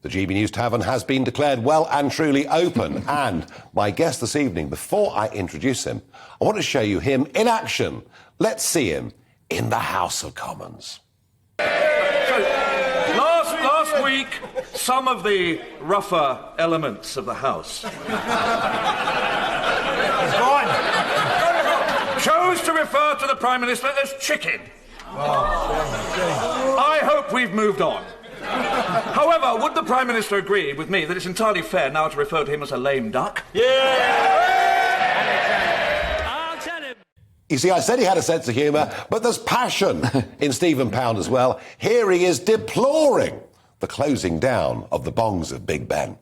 The GBNews Tavern has been declared well and truly open. And my guest this evening, before I introduce him, I want to show you him in action. Let's see him in the House of Commons. Last week, some of the rougher elements of the House chose to refer to the Prime Minister as chicken. I hope we've moved on. However, would the Prime Minister agree with me that it's entirely fair now to refer to him as a lame duck? Yeah! I'll tell him. You see, I said he had a sense of humour, but there's passion in Stephen Pound as well. Here he is deploring the closing down of the bongs of Big Ben.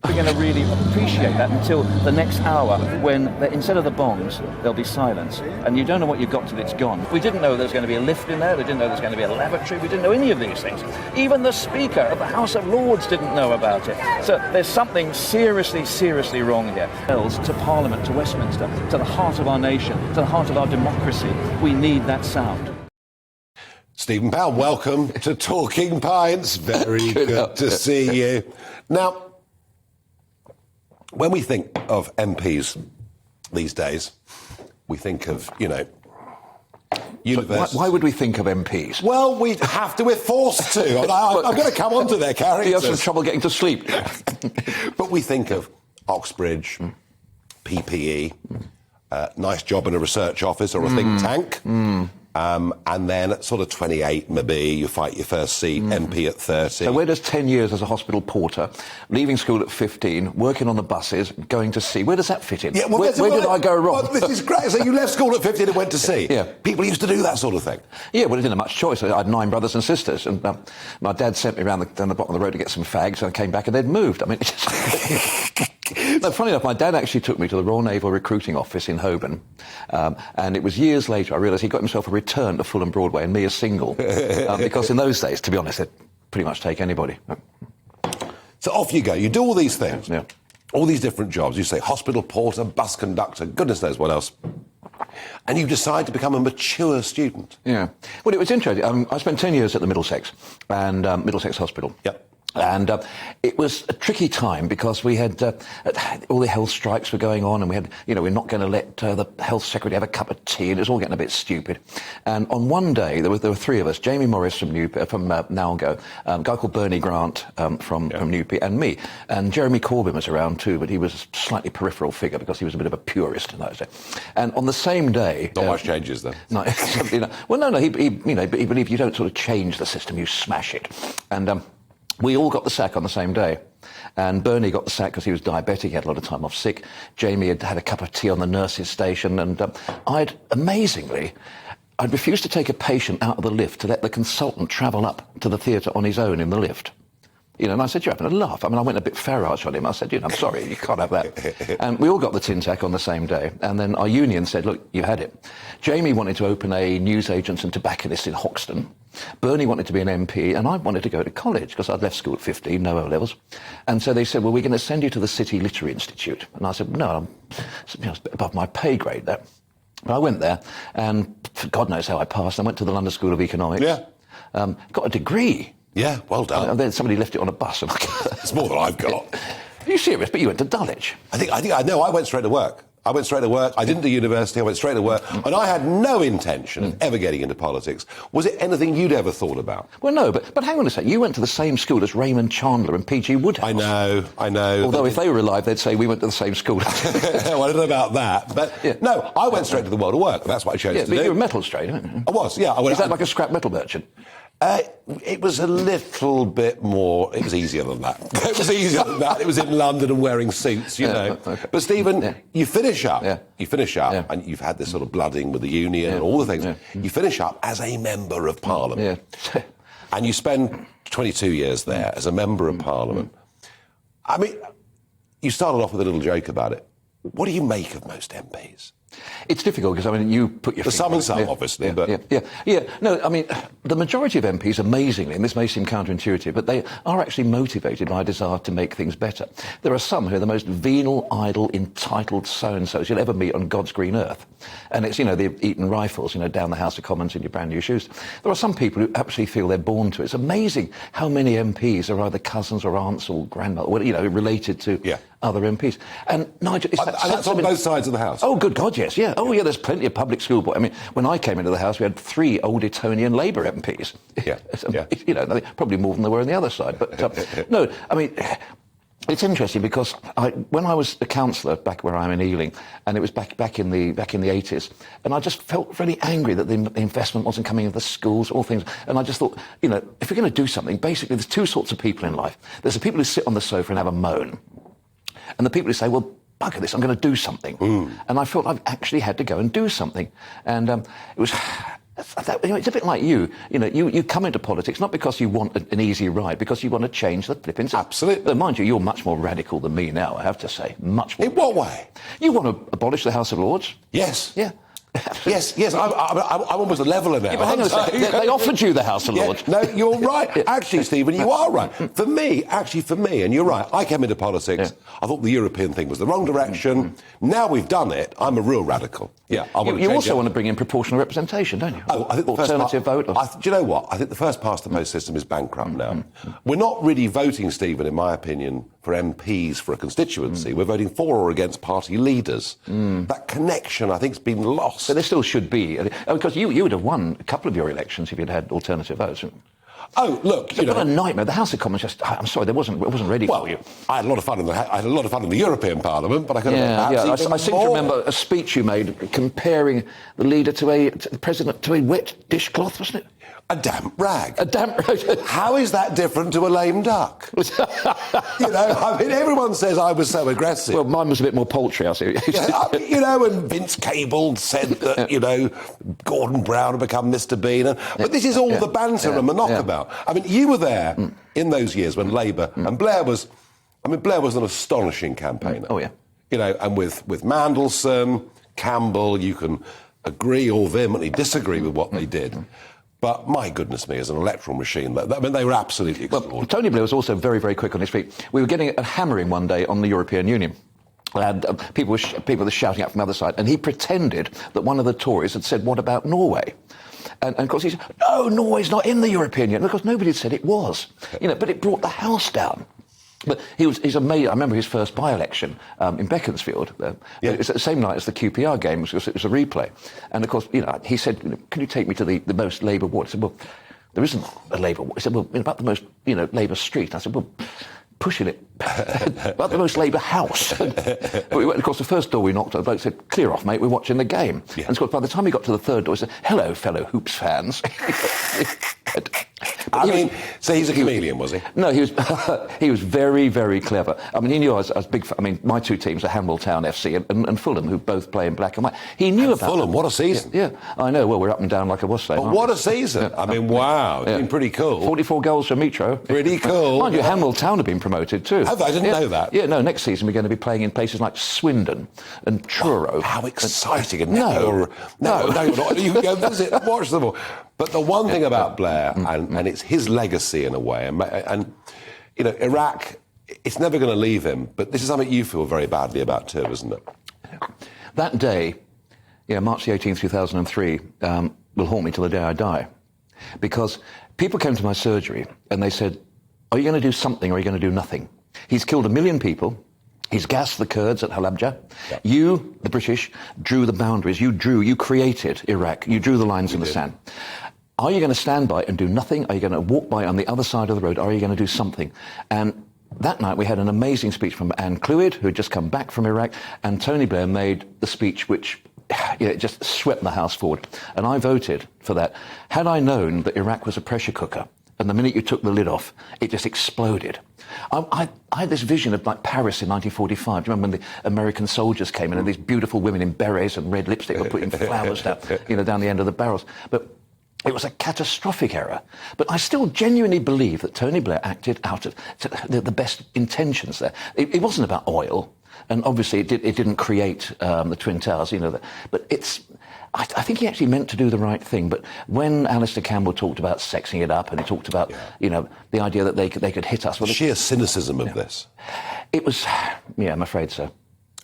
We're going to really appreciate that until the next hour when, instead of the bongs, there'll be silence. And you don't know what you've got till it's gone. We didn't know there was going to be a lift in there. We didn't know there was going to be a lavatory. We didn't know any of these things. Even the Speaker of the House of Lords didn't know about it. So there's something seriously, seriously wrong here. To Parliament, to Westminster, to the heart of our nation, to the heart of our democracy. We need that sound. Stephen Pound, welcome to Talking Pints. Very good to see you. Now, when we think of MPs these days, we think of, universities. Why would we think of MPs? Well, we have to. We're forced to. I'm going to come on to their characters. You have some trouble getting to sleep. But we think of Oxbridge, PPE, nice job in a research office or a think tank. And then at sort of 28, maybe, you fight your first seat, MP at 30. So where does 10 years as a hospital porter, leaving school at 15, working on the buses, going to sea, where does that fit in? Yeah, well, where did I go wrong? Well, this is great. So you left school at 15 and went to sea. Yeah. People used to do that sort of thing. Yeah, well, I didn't have much choice. I had 9 brothers and sisters, and my dad sent me down the bottom of the road to get some fags, and I came back and they'd moved. I mean, no, funny enough, my dad actually took me to the Royal Naval Recruiting Office in Holborn, and it was years later I realised he got himself a return to Fulham Broadway and me as single, because in those days, to be honest, they'd pretty much take anybody. So off you go. You do all these things, yeah. All these different jobs. You say hospital porter, bus conductor, goodness knows what else. And you decide to become a mature student. Yeah. Well, it was interesting. I spent 10 years at the Middlesex, and Middlesex Hospital. Yep. And it was a tricky time because we had all the health strikes were going on, and we had, we're not going to let the health secretary have a cup of tea, and it was all getting a bit stupid. And on one day, there were 3 of us: Jamie Morris from Nowgo, a guy called Bernie Grant from Newpie, and me. And Jeremy Corbyn was around too, but he was a slightly peripheral figure because he was a bit of a purist in those days. And on the same day, not much changes then. No, well, no, he believed you don't sort of change the system, you smash it. And we all got the sack on the same day. And Bernie got the sack because he was diabetic, he had a lot of time off sick. Jamie had had a cup of tea on the nurse's station, and I'd refused to take a patient out of the lift to let the consultant travel up to the theatre on his own in the lift. And I said, you're having a laugh. I mean, I went a bit Farage on him. I said, I'm sorry, you can't have that. And we all got the tin tack on the same day. And then our union said, look, you had it. Jamie wanted to open a newsagents and tobacconist in Hoxton. Bernie wanted to be an MP, and I wanted to go to college because I'd left school at 15, no O-levels. And so they said, well, we're going to send you to the City Literary Institute. And I said, no, it's above my pay grade, that. But I went there, and God knows how I passed. I went to the London School of Economics. Yeah. Got a degree. Yeah, well done. And then somebody left it on a bus. It's more than I've got. Are you serious? But you went to Dulwich. I went straight to work. I didn't do university. I went straight to work. And I had no intention of ever getting into politics. Was it anything you'd ever thought about? Well, no, but hang on a second. You went to the same school as Raymond Chandler and P.G. Woodhouse. I know. Although if they were alive, they'd say we went to the same school. Well, I don't know about that. But no, I went straight to the world of work. That's what I chose to do. But you were metal straight, weren't you? I was, yeah. Is that like a scrap metal merchant? It was a little bit more. It was easier than that. It was in London and wearing suits, know. Okay. But Stephen, you finish up, and you've had this sort of blooding with the union and all the things. You finish up as a member of Parliament, and you spend 22 years there as a member of Parliament. I mean, you started off with a little joke about it. What do you make of most MPs? It's difficult because, I mean, you put your... There's some and some, obviously, but... Yeah. No, I mean, the majority of MPs, amazingly, and this may seem counterintuitive, but they are actually motivated by a desire to make things better. There are some who are the most venal, idle, entitled so-and-sos you'll ever meet on God's green earth. And it's, they've eaten rifles, down the House of Commons in your brand new shoes. There are some people who actually feel they're born to it. It's amazing how many MPs are either cousins or aunts or grandmothers, related to other MPs. And Nigel... And that's on both sides of the House? Oh, good God, yes, yeah. Oh, yeah, there's plenty of public school boys. I mean, when I came into the House, we had 3 old Etonian Labour MPs. Probably more than there were on the other side. But, no, I mean... It's interesting because when I was a councillor back where I'm in Ealing, and it was back in the 80s, and I just felt really angry that the investment wasn't coming into the schools, all things. And I just thought, if we're going to do something, basically there's 2 sorts of people in life. There's the people who sit on the sofa and have a moan, and the people who say, well, bugger this, I'm going to do something. And I felt I've actually had to go and do something. And it was... It's a bit like you. You come into politics not because you want an easy ride, because you want to change the flipping system. Absolutely. Mind you, you're much more radical than me now, I have to say. Much more. In what way? You want to abolish the House of Lords? Yes. Yeah. Yes. I'm almost a leveler now. Yeah, but hang on a second. They offered you the House of Lords. No, you're right. Actually, Stephen, you are right. For me, and you're right, I came into politics, I thought the European thing was the wrong direction. Now we've done it, I'm a real radical. Yeah, you also want to bring in proportional representation, don't you? Oh, I think the alternative vote. Do you know what? I think the first past the post system is bankrupt now. We're not really voting, Stephen, in my opinion, for MPs for a constituency. We're voting for or against party leaders. That connection, I think, has been lost. But there still should be, because you would have won a couple of your elections if you'd had alternative votes. Oh, look, What a nightmare! The House of Commons I'm sorry, it wasn't ready for you. I had a lot of fun in the European Parliament, but I could have I seem to remember a speech you made comparing the leader to the president to a wet dishcloth, wasn't it? A damp rag. A damp rag. How is that different to a lame duck? Everyone says I was so aggressive. Well, mine was a bit more paltry, I see. And Vince Cable said that, Gordon Brown had become Mr. Bean. But this is all the banter and the knockabout. I mean, you were there in those years when Labour, and Blair was an astonishing campaigner. Oh, yeah. And with Mandelson, Campbell, you can agree or vehemently disagree with what they did. But my goodness me, as an electoral machine, they were absolutely extraordinary. Well, Tony Blair was also very, very quick on his feet. We were getting a hammering one day on the European Union. And people were shouting out from the other side. And he pretended that one of the Tories had said, what about Norway? And of course he said, no, Norway's not in the European Union. Because nobody had said it was. But it brought the House down. But he's amazing. I remember his first by-election in Beaconsfield. It was the same night as the QPR game. It was a replay. And, of course, he said, can you take me to the most Labour ward? I said, well, there isn't a Labour ward. He said, well, about the most, Labour street. I said, well, pushing it. About the most Labour house. But of course, the first door we knocked on, the bloke said, clear off, mate, we're watching the game. Yeah. And of course, by the time we got to the third door, he said, hello, fellow Hoops fans. So he's a chameleon, was he? No, he was very, very clever. I mean, he knew I was big. My 2 teams are Hamwell Town FC and Fulham, who both play in black and white. He knew about Fulham. them. What a season! Yeah, I know. Well, we're up and down like a was saying. But what a season! I mean, wow, it's been pretty cool. 44 goals for Mitro. Pretty cool. Mind you, Hamwell Town have been promoted too. Have they? I didn't know that. Yeah, no. Next season we're going to be playing in places like Swindon and Truro. Oh, how exciting! No, you're not. You go visit, watch them all. But the one thing about Blair, and it's his legacy in a way, and Iraq, it's never going to leave him, but this is something you feel very badly about too, isn't it? That day, March the 18th, 2003, will haunt me till the day I die. Because people came to my surgery and they said, are you going to do something or are you going to do nothing? He's killed 1 million people. He's gassed the Kurds at Halabja. Yeah. You, the British, drew the boundaries. You created Iraq. You drew the lines in the sand. Are you going to stand by and do nothing? Are you going to walk by on the other side of the road? Or are you going to do something? And that night we had an amazing speech from Anne Clwyd, who had just come back from Iraq, and Tony Blair made the speech which just swept the House forward. And I voted for that. Had I known that Iraq was a pressure cooker, and the minute you took the lid off, it just exploded. I had this vision of like Paris in 1945. Do you remember when the American soldiers came in and these beautiful women in berets and red lipstick were putting flowers down the end of the barrels? But it was a catastrophic error. But I still genuinely believe that Tony Blair acted out of the best intentions there. It wasn't about oil. And obviously it didn't create the Twin Towers, but it's... I think he actually meant to do the right thing, but when Alistair Campbell talked about sexing it up and he talked about, the idea that they could hit us... Well, sheer cynicism of this. It was... Yeah, I'm afraid so.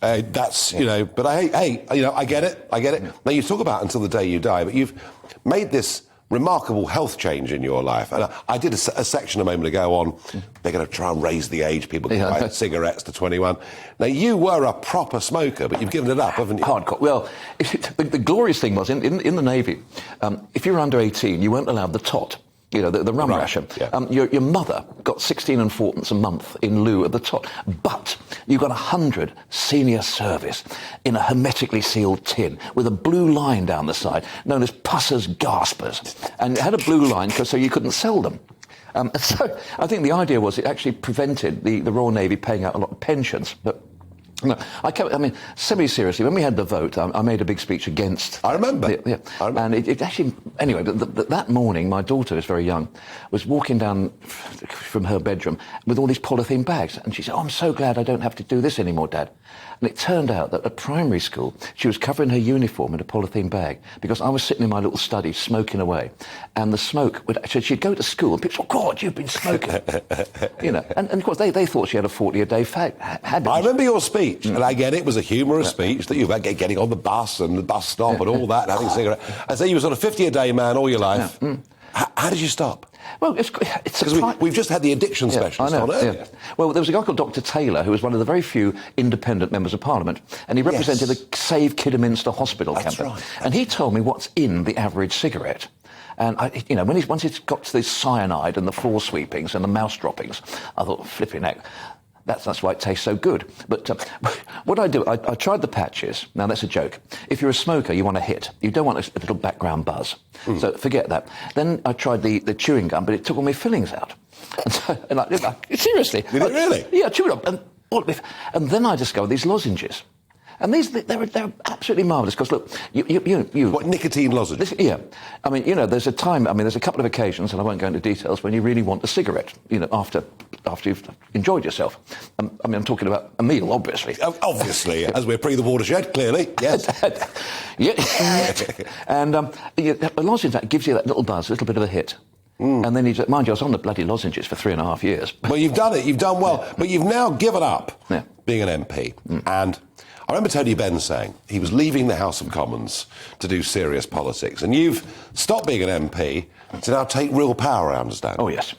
But I get it. Yeah. Now, you talk about until the day you die, but you've made this remarkable health change in your life. And I did a section a moment ago on they're going to try and raise the age people can buy cigarettes to 21. Now, you were a proper smoker, but you've given it up, haven't you? Hardcore. Well, the glorious thing was, in the Navy, if you were under 18, you weren't allowed the tot. The rum ration. Yeah. Your mother got 16 and fourpence a month in lieu of the tot. But you got 100 senior service in a hermetically sealed tin with a blue line down the side, known as Pusser's Gaspers. And it had a blue line so you couldn't sell them. So I think the idea was it actually prevented the Royal Navy paying out a lot of pensions. But no, semi-seriously, when we had the vote, I made a big speech against... I remember. I remember. And it actually... Anyway, that morning, my daughter, who's very young, was walking down from her bedroom with all these polythene bags. And she said, I'm so glad I don't have to do this anymore, Dad. And it turned out that at primary school, she was covering her uniform in a polythene bag because I was sitting in my little study smoking away. And the smoke would... So she'd go to school and people said, oh, God, you've been smoking. And of course, they thought she had a 40-a-day habit. I remember your speech, and again, it was a humorous speech that you were getting on the bus and the bus stop and all that, and having a cigarette. And so you were sort of 50-a-day man all your life. How did you stop? Well, it's because we've just had the addiction specialist on earlier. Yeah. Well, there was a guy called Dr. Taylor, who was one of the very few independent members of Parliament, and he represented the Save Kidderminster Hospital campaign. Right. And he told me what's in the average cigarette. And once it's got to the cyanide and the floor sweepings and the mouse droppings, I thought, flipping heck. That's why it tastes so good. But what I do, I tried the patches. Now, that's a joke. If you're a smoker, you want a hit. You don't want a little background buzz. So forget that. Then I tried the chewing gum, but it took all my fillings out. Seriously. Did it really? Yeah, chewing gum. And then I discovered these lozenges. And they're absolutely marvellous, because, look, you... What, nicotine lozenges? Yeah. I mean, there's a couple of occasions, and I won't go into details, when you really want a cigarette, after you've enjoyed yourself. I'm talking about a meal, obviously. Obviously, as we're pre the watershed, clearly, yes. And a lozenge, that gives you that little buzz, a little bit of a hit. And then, mind you, I was on the bloody lozenges for 3.5 years. Well, you've done it, you've done well. But you've now given up being an MP. And I remember Tony Benn saying he was leaving the House of Commons to do serious politics. And you've stopped being an MP to now take real power, I understand. Oh, yes.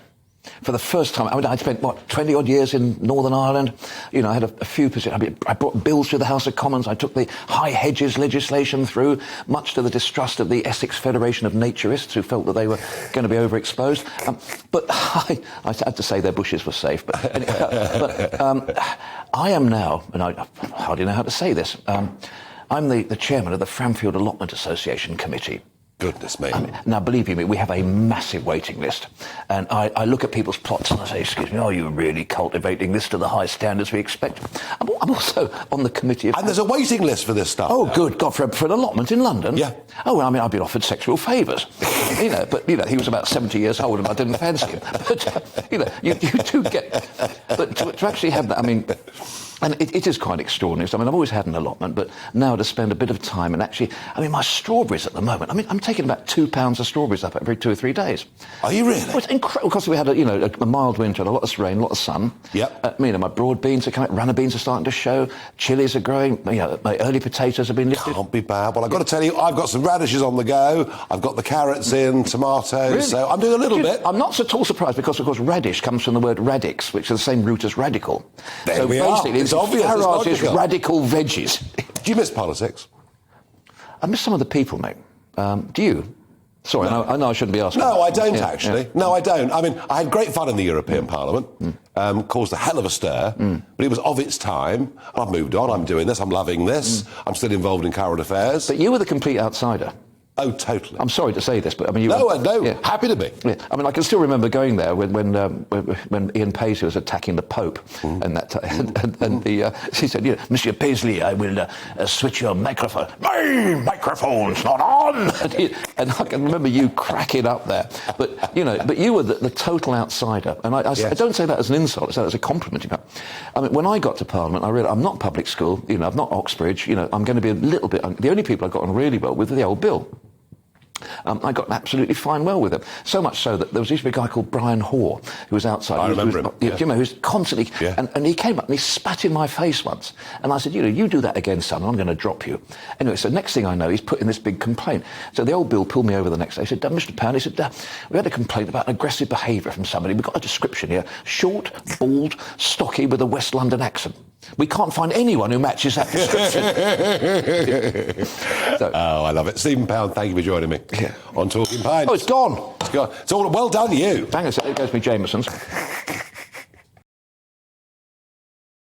For the first time, I'd spent, 20-odd years in Northern Ireland. I had a few positions. I brought bills through the House of Commons. I took the high hedges legislation through, much to the distrust of the Essex Federation of Naturists, who felt that they were going to be overexposed. But I had to say their bushes were safe. But I am now, and I hardly know how to say this, I'm the chairman of the Framfield Allotment Association Committee. Goodness me. Now, believe you me, we have a massive waiting list. And I look at people's plots and I say, excuse me, are you really cultivating this to the high standards we expect? I'm also on the committee of... And there's a waiting list for this stuff. Oh, good God, for an allotment in London? Yeah. Oh, well, I've been offered sexual favours. But he was about 70 years old and I didn't fancy him. But, you do get... But to actually have that, and it is quite extraordinary. So, I've always had an allotment, but now to spend a bit of time and actually... my strawberries at the moment, I'm taking about 2 pounds of strawberries up every 2 or 3 days. Are you really? Well, it's incredible, because we had a mild winter and a lot of rain, a lot of sun. Yep. My broad beans are coming, runner beans are starting to show, chilies are growing, my early potatoes have been lifted. Can't be bad. Well, I've got to tell you, I've got some radishes on the go, I've got the carrots in, tomatoes, really? So I'm doing a little bit. I'm not at all surprised, because, of course, radish comes from the word radix, which is the same root as radical. There we are. It's obvious. Farage's radical veggies. Do you miss politics? I miss some of the people, mate. Do you? Sorry, no. I know I shouldn't be asking. No, I don't, actually. Yeah. No, I don't. I had great fun in the European Parliament. Caused a hell of a stir, but it was of its time. I've moved on. I'm doing this. I'm loving this. I'm still involved in current affairs. But you were the complete outsider. Oh, totally. I'm sorry to say this, but you... No, happy to be. Yeah. I can still remember going there when Ian Paisley was attacking the Pope, and he said, Monsieur Paisley, I will switch your microphone. My microphone's not on! on! And I can remember you cracking up there. But you were the total outsider. And I don't say that as an insult, I say that as a compliment. I mean, when I got to Parliament, I realised I'm not public school, I'm not Oxbridge, I'm going to be a little bit... The only people I got on really well with were the old Bill. I got absolutely fine well with him. So much so that there used to be a guy called Brian Hoare who was outside. I remember him. Who was constantly... Yeah. And he came up and he spat in my face once. And I said, you do that again, son, I'm going to drop you. Anyway, so next thing I know, he's put in this big complaint. So the old Bill pulled me over the next day. He said, Mr. Pound, he said, we had a complaint about aggressive behaviour from somebody. We've got a description here. Short, bald, stocky with a West London accent. We can't find anyone who matches that description. I love it. Stephen Pound, thank you for joining me on Talking Pints. Oh, it's gone. It's gone. It's all well done, you. Hang on a second, there goes me Jameson's.